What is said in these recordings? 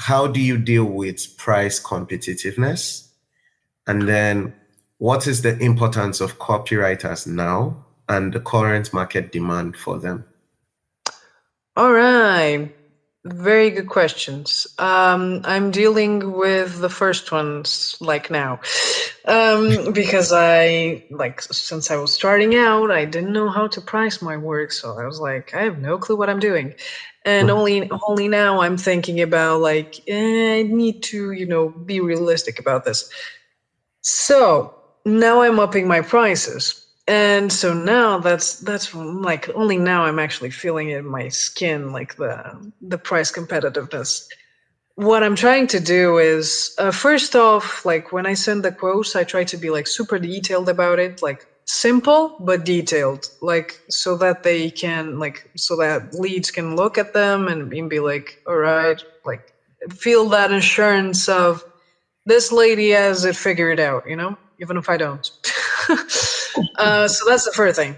how do you deal with price competitiveness? And then what is the importance of copywriters now and the current market demand for them? All right. Very good questions. I'm dealing with the first ones like now, because since I was starting out, I didn't know how to price my work, so I was like, I have no clue what I'm doing, and only now I'm thinking about like, I need to be realistic about this. So now I'm upping my prices. And so now that's like only now I'm actually feeling it in my skin, like the price competitiveness. What I'm trying to do is first off, like when I send the quotes, I try to be like super detailed about it, like simple but detailed, like so that they can so that leads can look at them and be like, all right, like feel that assurance of this lady has it figured out, even if I don't. So that's the first thing.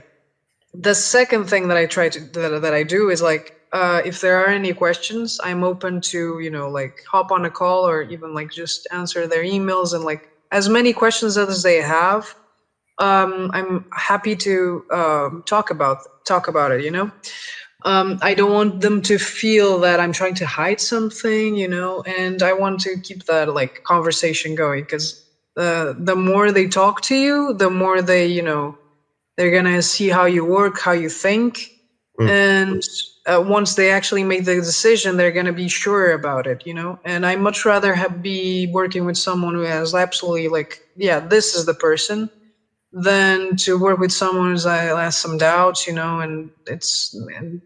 The second thing that I try to that I do is like, if there are any questions, I'm open to like hop on a call or even like just answer their emails, and like as many questions as they have. I'm happy to talk about it. I don't want them to feel that I'm trying to hide something, and I want to keep that like conversation going, because the more they talk to you, the more they're gonna see how you work, how you think, and once they actually make the decision, they're gonna be sure about it, And I much rather be working with someone who has absolutely like, yeah, this is the person, than to work with someone who has some doubts, and and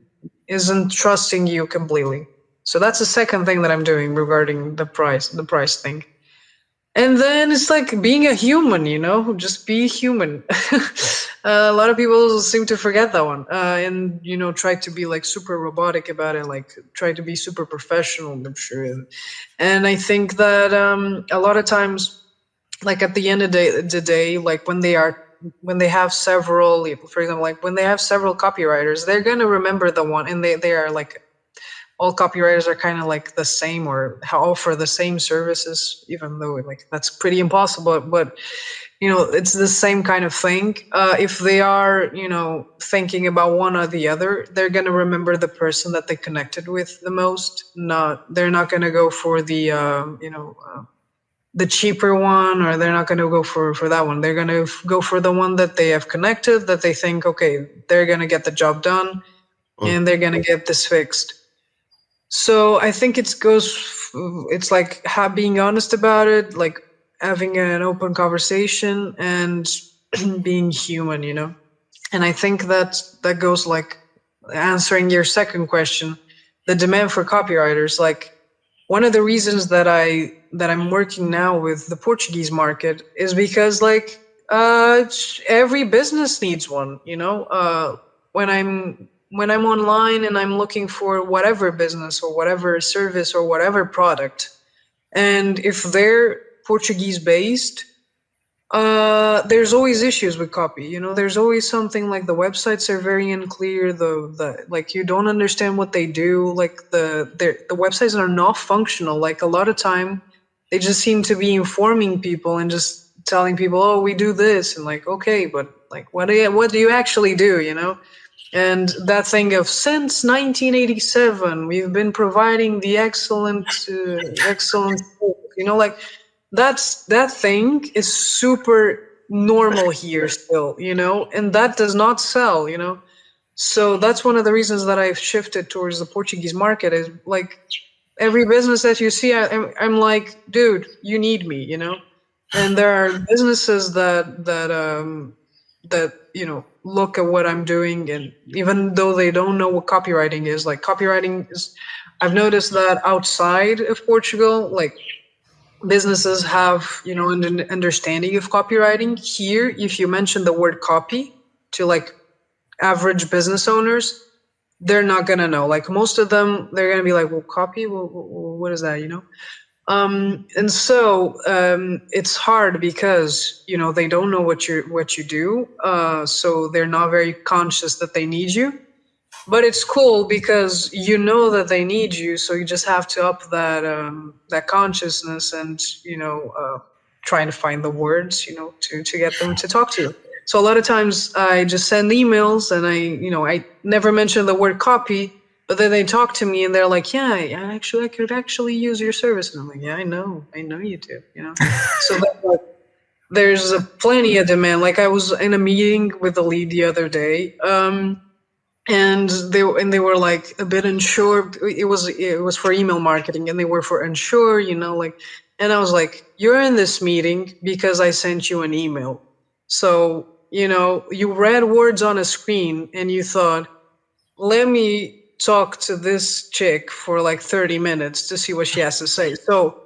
isn't trusting you completely. So that's the second thing that I'm doing regarding the price thing. And then it's like being a human, just be human. A lot of people seem to forget that one, and try to be like super robotic about it, like try to be super professional. I'm sure, and I think that a lot of times, like at the end of the day, like when they have several, for example, like when they have several copywriters, they're gonna remember the one, and they are like, all copywriters are kind of like the same or offer the same services, even though like that's pretty impossible. But it's the same kind of thing. If they are thinking about one or the other, they're going to remember the person that they connected with the most. They're not going to go for the cheaper one, or they're not going to go for that one. They're going to go for the one that they have connected, that they think, okay, they're going to get the job done, and they're going to get this fixed. So I think it's like being honest about it, like having an open conversation and being human, And I think that goes like answering your second question, the demand for copywriters. Like one of the reasons that I'm working now with the Portuguese market is because like every business needs one, when I'm online and I'm looking for whatever business or whatever service or whatever product, and if they're Portuguese based, there's always issues with copy. There's always something like the websites are very unclear. The like you don't understand what they do. Like the websites are not functional. Like a lot of time, they just seem to be informing people and just telling people, "Oh, we do this," and like, okay, but like, what do you actually do? And that thing of since 1987, we've been providing the excellent. Like that thing is super normal here still, and that does not sell, So that's one of the reasons that I've shifted towards the Portuguese market, is like every business that you see, I'm like, dude, you need me, And there are businesses that look at what I'm doing, and even though they don't know what copywriting is, like copywriting is, I've noticed that outside of Portugal, like businesses have an understanding of copywriting. Here, if you mention the word copy to like average business owners, they're not gonna know. Like most of them, they're gonna be like, well, copy, well, what is that, and so it's hard because they don't know what you do, so they're not very conscious that they need you. But it's cool because you know that they need you, so you just have to up that consciousness and trying to find the words, to get them to talk to you. So a lot of times I just send emails and I never mention the word copy, but then they talk to me and they're like, yeah, I could actually use your service, and I'm like, yeah, I know you do, So there's plenty of demand. Like I was in a meeting with the lead the other day. And they were like a bit unsure. It was for email marketing, and they were for unsure, like. And I was like, "You're in this meeting because I sent you an email. So you read words on a screen, and you thought, let me talk to this chick for like 30 minutes to see what she has to say. So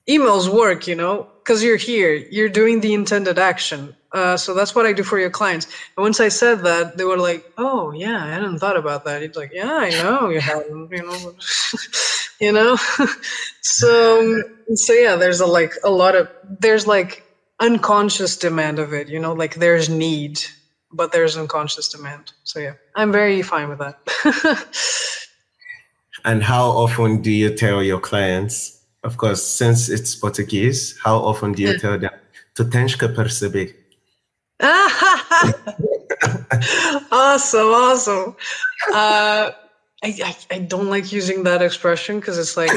emails work, because you're here, you're doing the intended action. So that's what I do for your clients. And once I said that, they were like, "Oh yeah, I hadn't thought about that." It's like, "Yeah, I know you hadn't, you know." So yeah, there's like unconscious demand of it, like there's need, but there's unconscious demand. So yeah, I'm very fine with that. And how often do you tell your clients, of course, since it's Portuguese, how often do you tell them, tu tens que perceber? Awesome. I don't like using that expression because it's like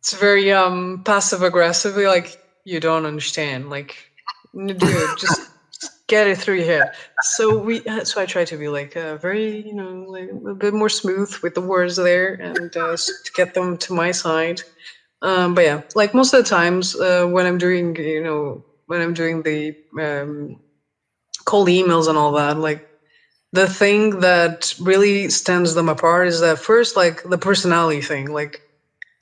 it's very passive aggressively, like you don't understand, like, dude, just get it through your head. So I try to be like very, like a bit more smooth with the words there, and to get them to my side. But yeah, like most of the times when I'm doing, the cold emails and all that, like the thing that really stands them apart is that first, like the personality thing, like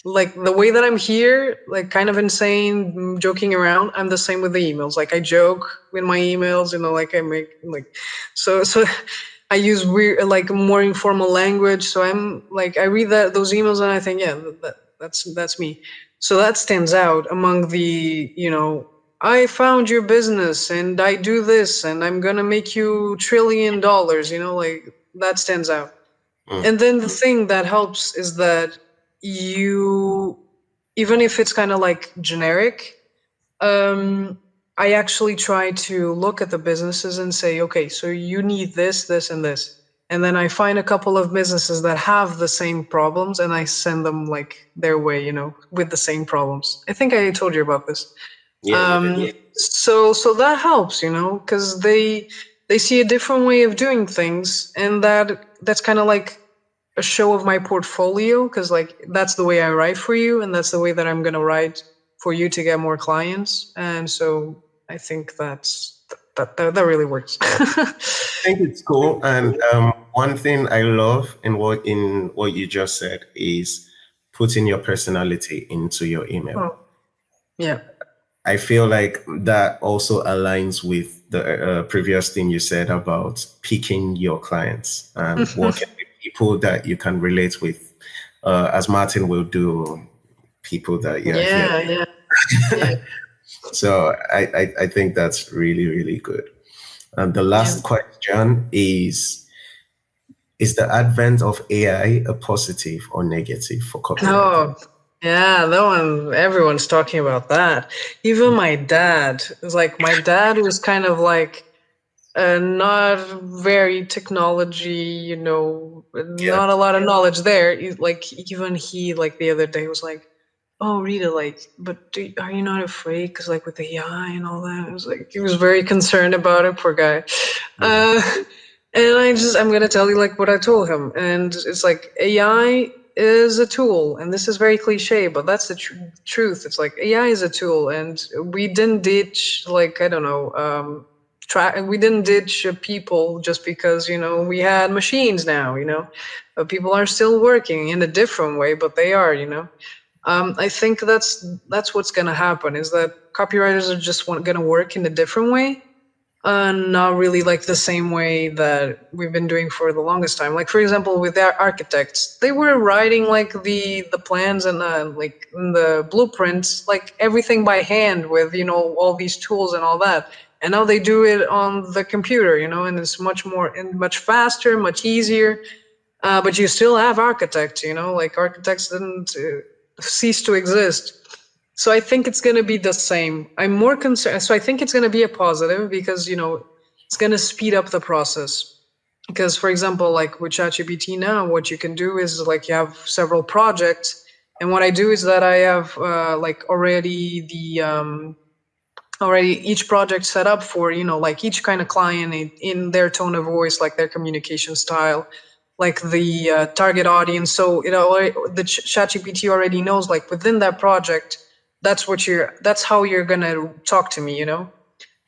the way that I'm here, like kind of insane, joking around. I'm the same with the emails. Like I joke with my emails, like I make like, so I use weird, like more informal language. So I'm like, I read those emails and I think, yeah, that's me. So that stands out among the, I found your business and I do this and I'm gonna make you $1 trillion. Like that stands out. And then the thing that helps is that you, even if it's kind of like generic, um, I actually try to look at the businesses and say, okay, so you need this, this, and this. And then I find a couple of businesses that have the same problems and I send them like their way, with the same problems. I think I told you about this. Yeah, you did. So that helps, because they see a different way of doing things, and that's kind of like a show of my portfolio, because like that's the way I write for you, and that's the way that I'm gonna write for you to get more clients. And so I think that really works. I think it's cool. And one thing I love in what you just said is putting your personality into your email. Oh, yeah. I feel like that also aligns with the previous thing you said about picking your clients and working with people that you can relate with, as Martin will do, people that you're here. Yeah. So I think that's really, really good. And the last question is the advent of AI a positive or negative for copywriting? Oh, yeah, that one, everyone's talking about that. Even my dad is like, my dad was kind of like, not very technology, Yeah. not a lot of knowledge there. Even he, like the other day, was like, "Oh, Rita, like, but are you not afraid? Because like with AI and all that." It was like he was very concerned about it, poor guy. Uh, and I'm gonna tell you like what I told him, and it's like AI is a tool, and this is very cliche, but that's the truth. It's like AI is a tool, and we didn't ditch, like, I don't know, we didn't ditch people just because we had machines now. People are still working in a different way, but they are. I think that's what's gonna happen, is that copywriters are just gonna work in a different way, not really like the same way that we've been doing for the longest time. Like for example, with our architects, they were writing like the plans and like the blueprints, like everything by hand with all these tools and all that. And now they do it on the computer, and it's much more and much faster, much easier. But you still have architects, like architects didn't cease to exist. So I think it's going to be the same. I'm more concerned. So I think it's going to be a positive because, it's going to speed up the process. Because, for example, like with ChatGPT now, what you can do is like you have several projects. And what I do is that I have like already each project set up for, like each kind of client in their tone of voice, like their communication style, like the target audience. So the ChatGPT already knows, like within that project, that's how you're gonna talk to me,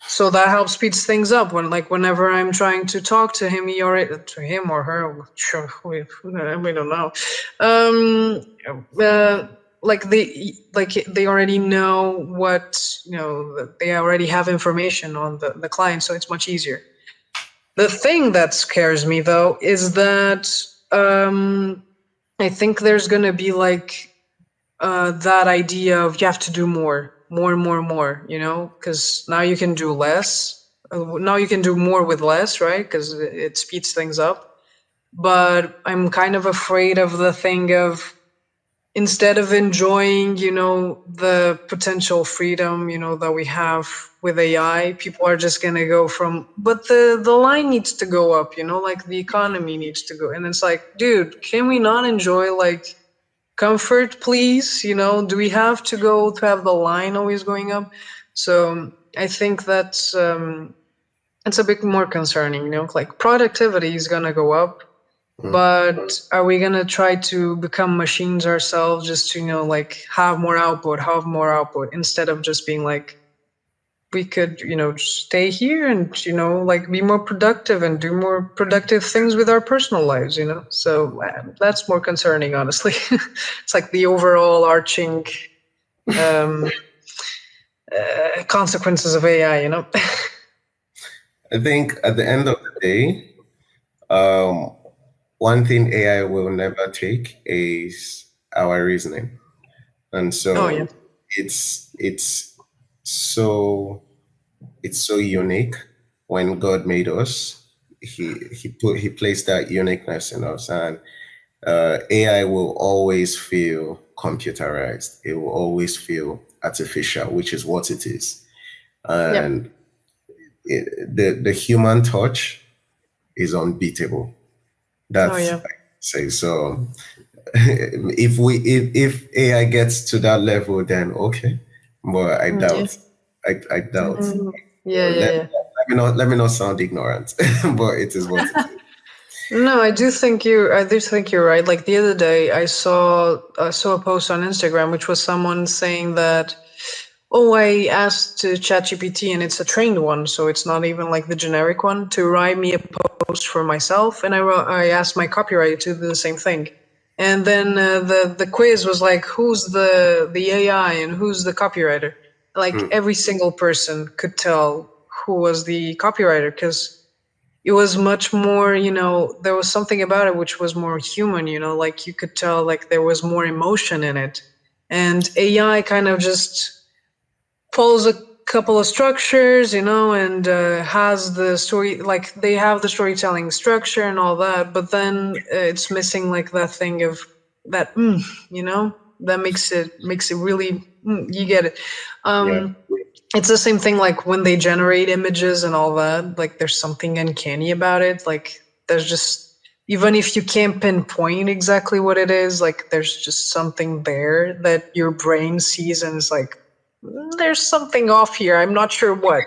So that helps speeds things up whenever I'm trying to talk to him, to him or her, sure, we don't know. They already know they already have information on the client, so it's much easier. The thing that scares me though is that I think there's gonna be like that idea of you have to do more, because now you can do less. Now you can do more with less, right? Because it speeds things up. But I'm kind of afraid of the thing of, instead of enjoying, the potential freedom, that we have with AI, people are just gonna go from, but the line needs to go up, like the economy needs to go, and it's like, dude, can we not enjoy like comfort, please? Do we have to go to have the line always going up? So I think that's it's a bit more concerning. Like productivity is gonna go up, but are we gonna try to become machines ourselves just to like have more output instead of just being like, we could stay here and like be more productive and do more productive things with our personal lives, so that's more concerning, honestly. It's like the overall arching um, consequences of AI, I think at the end of the day, um, one thing AI will never take is our reasoning. And Oh yeah. so it's so it's so unique. When God made us, he placed that uniqueness in us, and AI will always feel computerized. It will always feel artificial, which is what it is. Yep. And the human touch is unbeatable. Oh That's yeah. I say so. If AI gets to that level, then okay. But I Yeah. doubt. I doubt. Yeah, yeah, yeah. Let me not sound ignorant, but it is what it is. No, I do think you're right. Like the other day, I saw a post on Instagram, which was someone saying that, oh, I asked to ChatGPT, and it's a trained one, so it's not even like the generic one, to write me a post for myself, and I asked my copywriter to do the same thing. And then the quiz was like, who's the AI and who's the copywriter? Like every single person could tell who was the copywriter, because it was much more, there was something about it which was more human, like you could tell like there was more emotion in it. And AI kind of just follows a couple of structures, and has the story, like they have the storytelling structure and all that, but then it's missing like that thing of that, that makes it really, you get it. Yeah. It's the same thing like when they generate images and all that, like there's something uncanny about it. Like there's just, even if you can't pinpoint exactly what it is, like there's just something there that your brain sees and is like, there's something off here, I'm not sure what.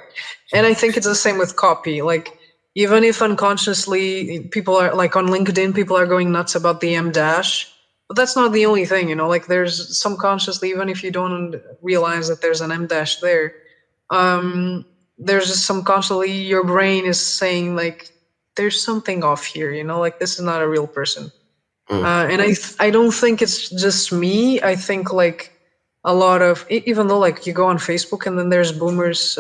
And I think it's the same with copy. Like even if unconsciously people are like on LinkedIn, people are going nuts about the M dash, but that's not the only thing, like there's some consciously, even if you don't realize that there's an M dash there, there's just some constantly your brain is saying like there's something off here, like this is not a real person. And I don't think it's just me. I think like a lot of, even though like you go on Facebook and then there's boomers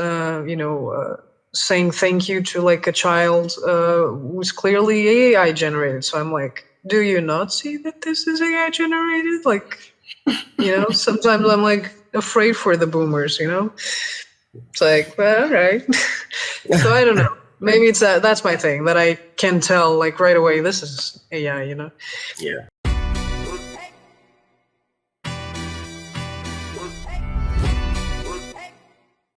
saying thank you to like a child who's clearly AI generated, so I'm like, do you not see that this is AI generated? Like, sometimes I'm like afraid for the boomers. It's like, well, all right. So I don't know. Maybe it's that's my thing, that I can tell like right away this is AI, you know. Yeah.